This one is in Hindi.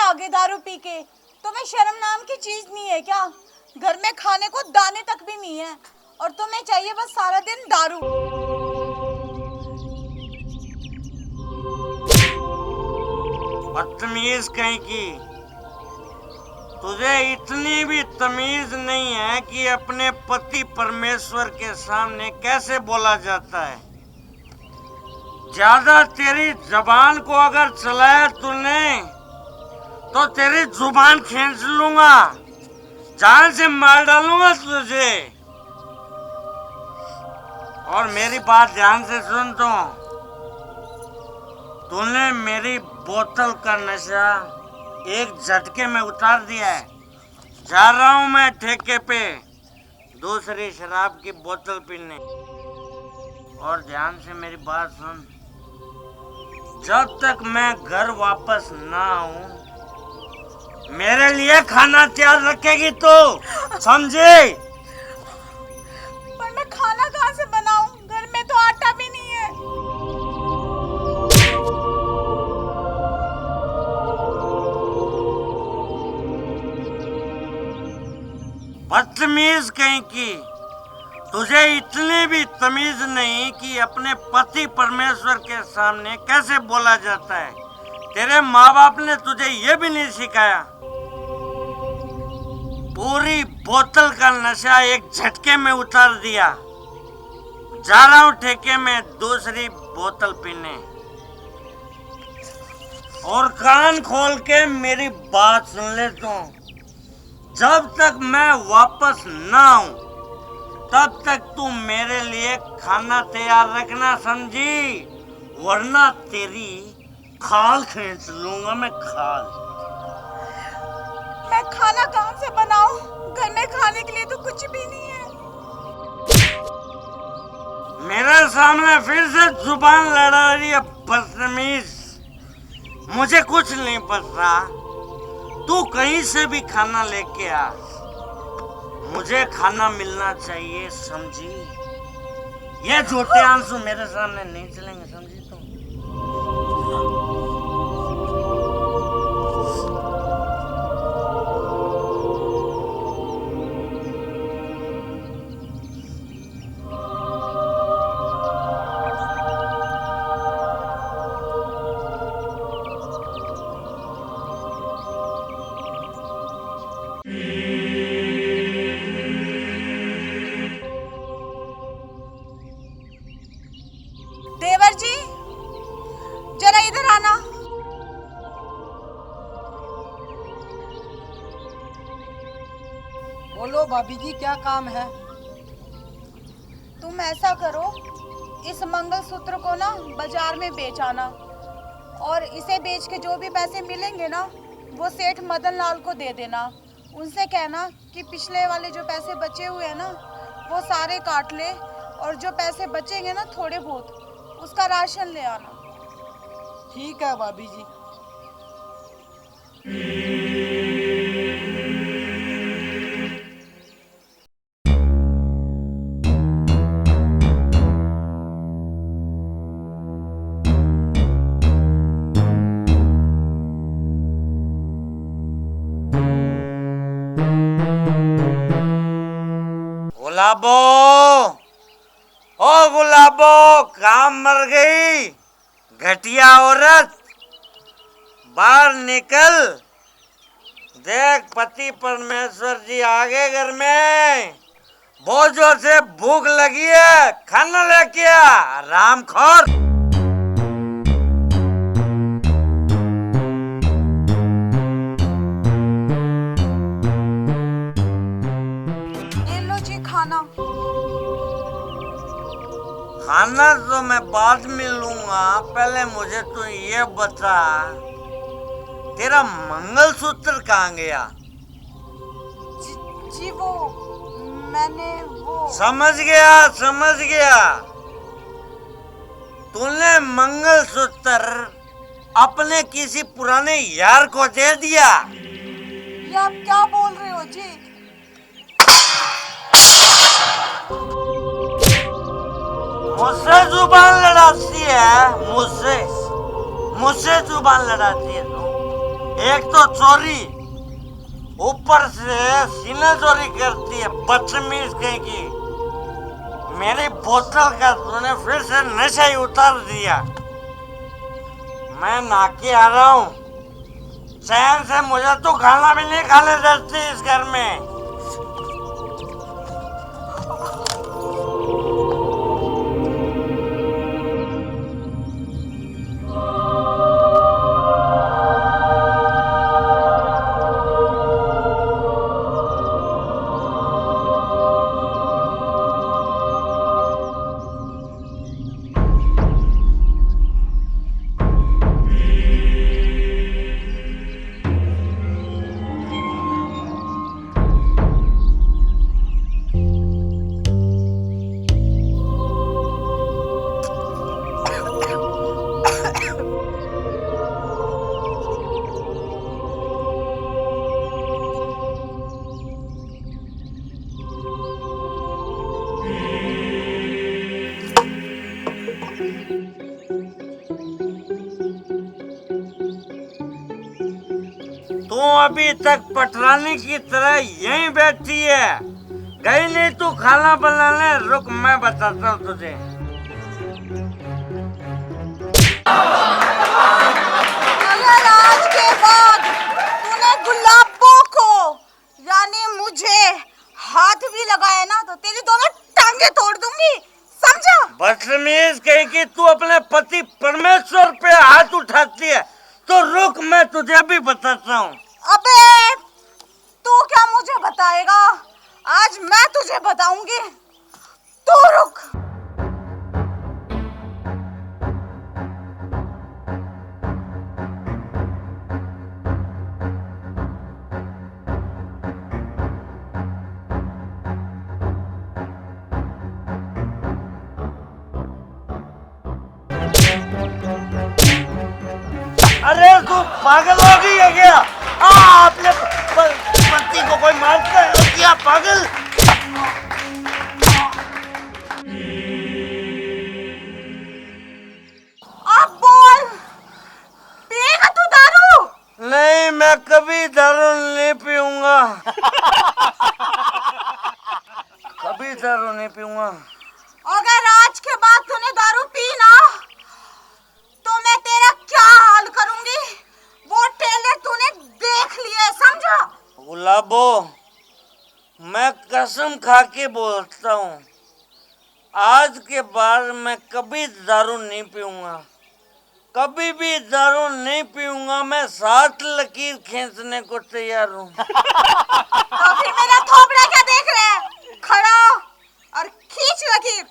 आगे दारू पी के। तुम्हें शर्म नाम की चीज नहीं है क्या? घर में खाने को दाने तक भी नहीं है और तुम्हें चाहिए बस सारा दिन दारू। बदतमीज कहीं की, तुझे इतनी भी तमीज नहीं है कि अपने पति परमेश्वर के सामने कैसे बोला जाता है। ज्यादा तेरी जबान को अगर चलाया तूने तो तेरी जुबान खींच लूंगा, जान से मार डालूंगा तुझे। और मेरी बात ध्यान से सुन तूने मेरी बोतल का नशा एक झटके में उतार दिया है। जा रहा हूं मैं ठेके पे दूसरी शराब की बोतल पीने। और ध्यान से मेरी बात सुन, जब तक मैं घर वापस ना आऊं मेरे लिए खाना तैयार रखेगी तो, समझे? पर मैं खाना कहाँ से बनाऊं? घर में तो आटा भी नहीं है। बदतमीज कहीं की, तुझे इतनी भी तमीज नहीं कि अपने पति परमेश्वर के सामने कैसे बोला जाता है। तेरे माँ बाप ने तुझे ये भी नहीं सिखाया। पूरी बोतल का नशा एक झटके में उतार दिया। जा रहा हूँ ठेके में दूसरी बोतल पीने। और कान खोल के मेरी बात सुन ले तू, जब तक मैं वापस ना आऊं तब तक तू मेरे लिए खाना तैयार रखना, समझी? वरना तेरी खाल खींच लूंगा मैं, खाल। मैं खाना कहाँ से बनाऊं? घर में खाने के लिए तो कुछ भी नहीं है। मेरे सामने फिर से जुबान लड़ा रही है, बदतमीज। मुझे कुछ नहीं पता, तू कहीं से भी खाना लेके आ, मुझे खाना मिलना चाहिए, समझी? ये झूठे आंसू मेरे सामने नहीं चलेंगे, समझी तुम? देवर जी, जरा इधर आना। बोलो भाभी जी, क्या काम है? तुम ऐसा करो, इस मंगलसूत्र को ना बाजार में बेच आना और इसे बेच के जो भी पैसे मिलेंगे ना वो सेठ मदन लाल को दे देना। उनसे कहना कि पिछले वाले जो पैसे बचे हुए हैं ना वो सारे काट ले और जो पैसे बचेंगे ना थोड़े बहुत उसका राशन ले आना। ठीक है भाभी जी। गुलाबो, ओ गुलाबो, काम मर गई? घटिया औरत, बाहर निकल। देख, पति परमेश्वर जी आ गए घर में। बहुत जोर से भूख लगी है, खाना लेके आ, रामखोर। ये लो जी खाना। खाना तो मैं बाद में लूंगा, पहले मुझे तू ये बता, तेरा मंगलसूत्र कहाँ गया? जी वो मैंने वो समझ गया, समझ गया। तूने मंगलसूत्र अपने किसी पुराने यार को दे दिया। ये आप क्या बोल रहे हो जी? मुझसे जुबान लड़ाती है, मुझसे जुबान लड़ाती है तू। एक तो चोरी, ऊपर से सीना चोरी करती है, बदतमीज कहीं की। मेरी बोतल का तूने फिर से नशा ही उतार दिया। मैं नाके आ रहा हूँ, चैन से मुझे तो खाना भी नहीं खाने देती इस घर में। तू अभी तक पटरानी की तरह यहीं बैठी है, गई नहीं तू खाना बनाने? रुक मैं बताता हूँ तुझे। अगर आज के बाद तूने गुलाबों को यानी मुझे हाथ भी लगाया ना तो तेरी दोनों टांगे तोड़ दूंगी, समझा? बदतमीज कहीं कि तू अपने पति परमेश्वर पे हाथ उठाती है। तो रुक मैं तुझे अभी बताता हूँ। अबे तू क्या मुझे बताएगा? आज मैं तुझे बताऊंगी, तू रुक। अरे तू पागल हो गई है क्या? अपने पति को कोई मारता है क्या पागल? अब बोल, पिएगा तू दारू? नहीं, मैं कभी दारू नहीं पीऊंगा। कभी दारू नहीं पीऊंगा। अगर आज के बाद तूने दारू पी ना तो मैं तेरा क्या हाल करूंगी वो टेलर तूने देख लिया, समझा? गुलाबो, मैं कसम खा के बोलता हूँ, आज के बाद मैं कभी दारू नहीं पीऊंगा, कभी भी दारू नहीं पीऊंगा। मैं 7 लकीर खींचने को तैयार हूँ। तो फिर मेरा थोपड़ा क्या देख रहे हैं? खड़ा और खींच लकीर।